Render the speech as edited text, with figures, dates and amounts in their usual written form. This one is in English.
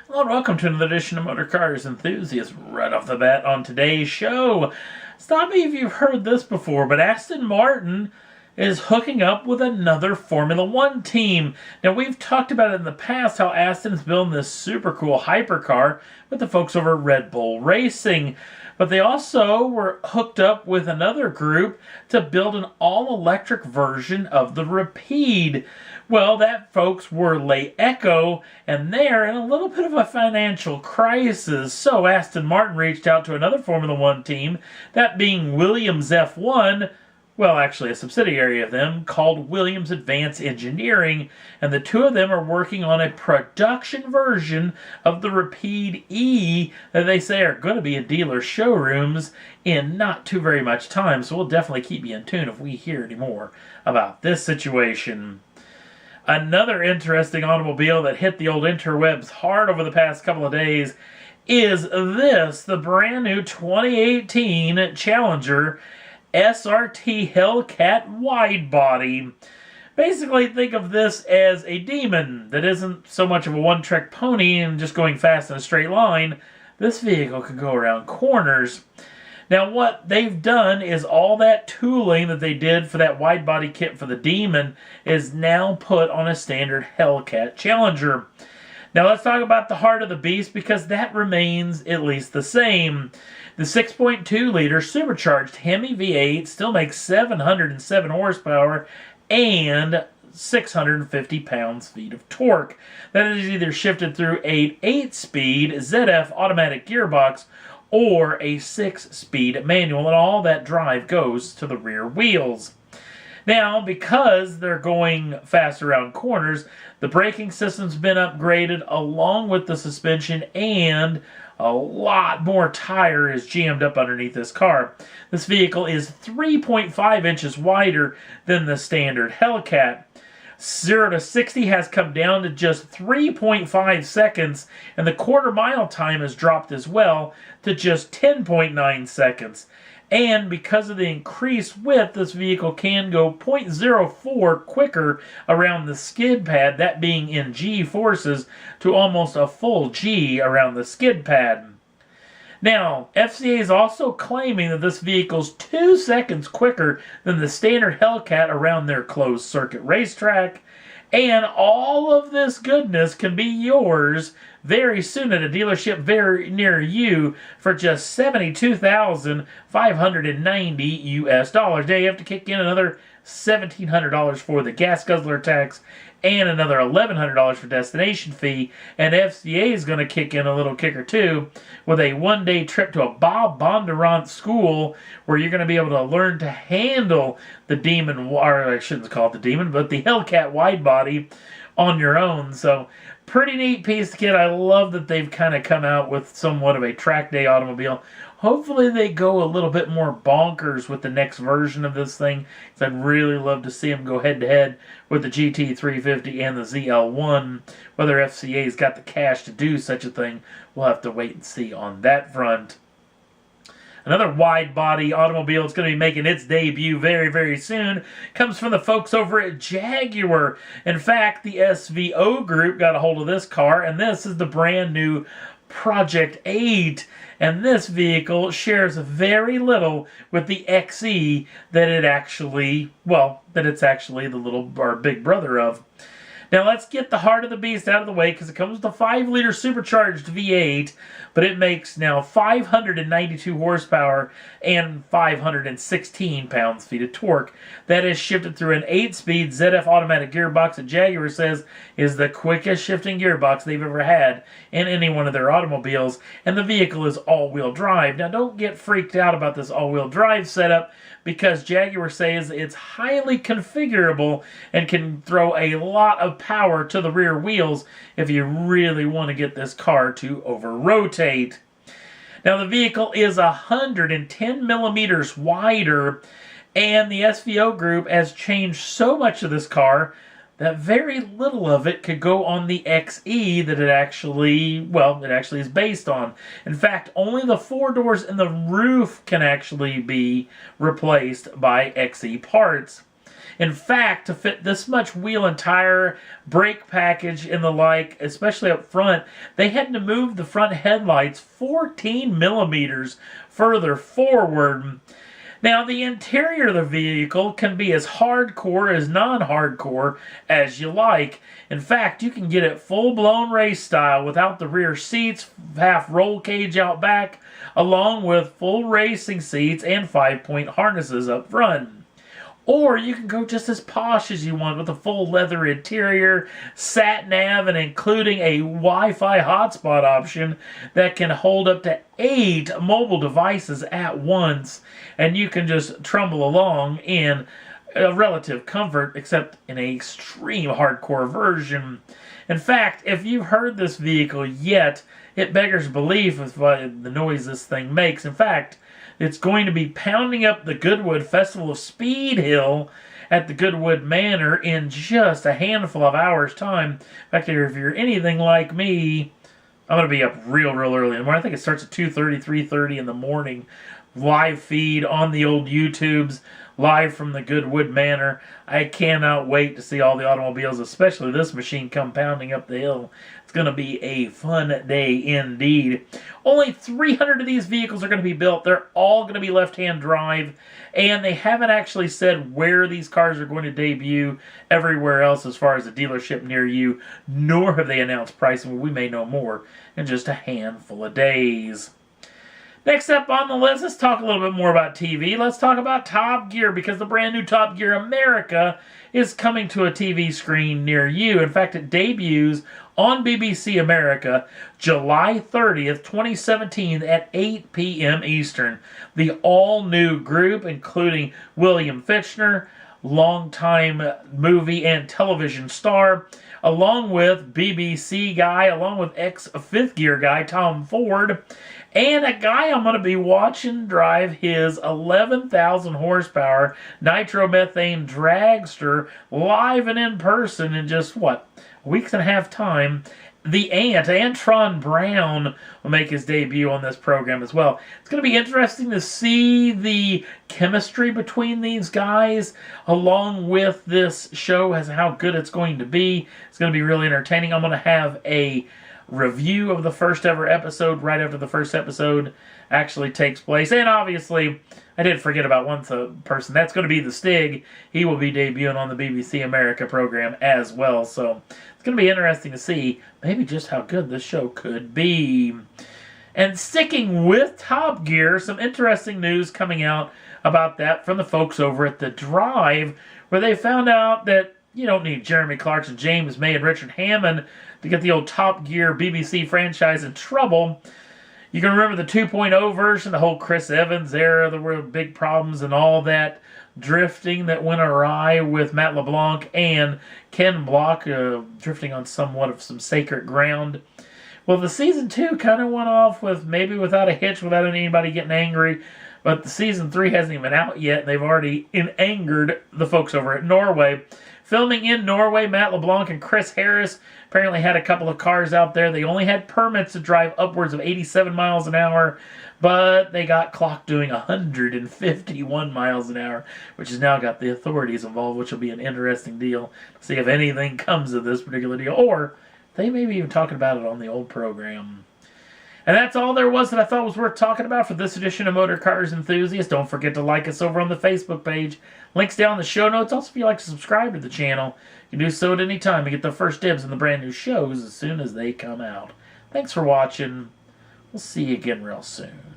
Hello and welcome to another edition of Motor Cars Enthusiasts. Right off the bat on today's show, stop me if you've heard this before, but Aston Martin is hooking up with another Formula One team. Now, we've talked about it in the past how Aston's building this super cool hypercar with the folks over at Red Bull Racing. But they also were hooked up with another group to build an all-electric version of the Rapide. Well, that folks were Le Echo, and they're in a little bit of a financial crisis. So Aston Martin reached out to another Formula One team, that being Williams F1, well, actually a subsidiary of them, called Williams Advanced Engineering, and the two of them are working on a production version of the Rapide E that they say are going to be in dealer showrooms in not too very much time, so we'll definitely keep you in tune if we hear any more about this situation. Another interesting automobile that hit the old interwebs hard over the past couple of days is the brand new 2018 Challenger SRT Hellcat wide body. Basically, think of this as a demon that isn't so much of a one-trick pony and just going fast in a straight line. This vehicle can go around corners. Now, what they've done is all that tooling that they did for that wide body kit for the Demon is now put on a standard Hellcat Challenger. Now, let's talk about the heart of the beast because that remains at least the same. The 6.2-liter supercharged Hemi V8 still makes 707 horsepower and 650 pounds-feet of torque. That is either shifted through an 8-speed ZF automatic gearbox or a 6-speed manual, and all that drive goes to the rear wheels. Now, because they're going fast around corners, the braking system's been upgraded along with the suspension, and a lot more tire is jammed up underneath this car. This vehicle is 3.5 inches wider than the standard Hellcat. 0 to 60 has come down to just 3.5 seconds, and the quarter-mile time has dropped as well to just 10.9 seconds. And because of the increased width, this vehicle can go 0.04 quicker around the skid pad, that being in G forces, to almost a full G around the skid pad. Now, FCA is also claiming that this vehicle's 2 seconds quicker than the standard Hellcat around their closed circuit racetrack. And all of this goodness can be yours very soon at a dealership very near you for just $72,590 US. Now you have to kick in another $1,700 for the gas guzzler tax and another $1,100 for destination fee, and FCA is going to kick in a little kicker too with a one-day trip to a Bob Bondurant school where you're going to be able to learn to handle the Demon, or I shouldn't call it the Demon, but the Hellcat wide body on your own. So pretty neat piece of kit. I love that they've kind of come out with somewhat of a track day automobile. Hopefully they go a little bit more bonkers with the next version of this thing, because I'd really love to see them go head-to-head with the GT350 and the ZL1. Whether FCA's got the cash to do such a thing, we'll have to wait and see on that front. Another wide-body automobile that's going to be making its debut very, very soon comes from the folks over at Jaguar. In fact, the SVO group got a hold of this car, and this is the brand new Project 8. And this vehicle shares very little with the XE that it's actually the little or big brother of. Now let's get the heart of the beast out of the way because it comes with a 5-liter supercharged V8, but it makes now 592 horsepower and 516 pounds-feet of torque. That is shifted through an 8-speed ZF automatic gearbox that Jaguar says is the quickest shifting gearbox they've ever had in any one of their automobiles, and the vehicle is all-wheel drive. Now don't get freaked out about this all-wheel drive setup because Jaguar says it's highly configurable and can throw a lot of power to the rear wheels if you really want to get this car to over-rotate. Now the vehicle is 110 millimeters wider, and the SVO group has changed so much of this car that very little of it could go on the XE that it actually is based on. In fact, only the 4 doors and the roof can actually be replaced by XE parts. In fact, to fit this much wheel and tire, brake package, and the like, especially up front, they had to move the front headlights 14 millimeters further forward. Now, the interior of the vehicle can be as hardcore as non-hardcore as you like. In fact, you can get it full-blown race style without the rear seats, half roll cage out back, along with full racing seats and 5-point harnesses up front. Or you can go just as posh as you want with a full leather interior, sat-nav, and including a Wi-Fi hotspot option that can hold up to 8 mobile devices at once. And you can just trundle along in a relative comfort, except in an extreme hardcore version. In fact, if you've heard this vehicle yet, it beggars belief with the noise this thing makes. In fact, it's going to be pounding up the Goodwood Festival of Speed Hill at the Goodwood Manor in just a handful of hours' time. In fact, if you're anything like me, I'm going to be up real early in the morning. I think it starts at 2:30, 3:30 in the morning. Live feed on the old YouTubes, live from the Goodwood Manor. I cannot wait to see all the automobiles, especially this machine, come pounding up the hill. It's going to be a fun day indeed. Only 300 of these vehicles are going to be built. They're all going to be left-hand drive, and they haven't actually said where these cars are going to debut everywhere else as far as a dealership near you, nor have they announced pricing. We may know more in just a handful of days. Next up on the list, let's talk a little bit more about TV. Let's talk about Top Gear, because the brand new Top Gear America is coming to a TV screen near you. In fact, it debuts on BBC America July 30th, 2017 at 8 p.m. Eastern. The all-new group, including William Fichtner, longtime movie and television star, along with BBC guy, along with ex-Fifth Gear guy Tom Ford, and a guy I'm going to be watching drive his 11,000 horsepower nitromethane dragster live and in person in just, what, weeks and a half time. The Antron Brown, will make his debut on this program as well. It's going to be interesting to see the chemistry between these guys, along with this show as how good it's going to be. It's going to be really entertaining. I'm going to have a review of the first ever episode right after the first episode actually takes place. And obviously, I did forget about one person. That's going to be the Stig. He will be debuting on the BBC America program as well. So it's going to be interesting to see maybe just how good this show could be. And sticking with Top Gear, some interesting news coming out about that from the folks over at The Drive, where they found out that you don't need Jeremy Clarkson, James May, and Richard Hammond to get the old Top Gear BBC franchise in trouble. You can remember the 2.0 version, the whole Chris Evans era. There were big problems and all that drifting that went awry with Matt LeBlanc and Ken Block drifting on somewhat of some sacred ground. Well, the season 2 kind of went off with maybe without a hitch, without anybody getting angry. But the season 3 hasn't even out yet, and they've already angered the folks over at Norway. Filming in Norway, Matt LeBlanc and Chris Harris apparently had a couple of cars out there. They only had permits to drive upwards of 87 miles an hour, but they got clocked doing 151 miles an hour, which has now got the authorities involved, which will be an interesting deal to see if anything comes of this particular deal, or they may be even talking about it on the old program. And that's all there was that I thought was worth talking about for this edition of Motor Cars Enthusiast. Don't forget to like us over on the Facebook page. Links down in the show notes. Also, if you'd like to subscribe to the channel, you can do so at any time and get the first dibs on the brand new shows as soon as they come out. Thanks for watching. We'll see you again real soon.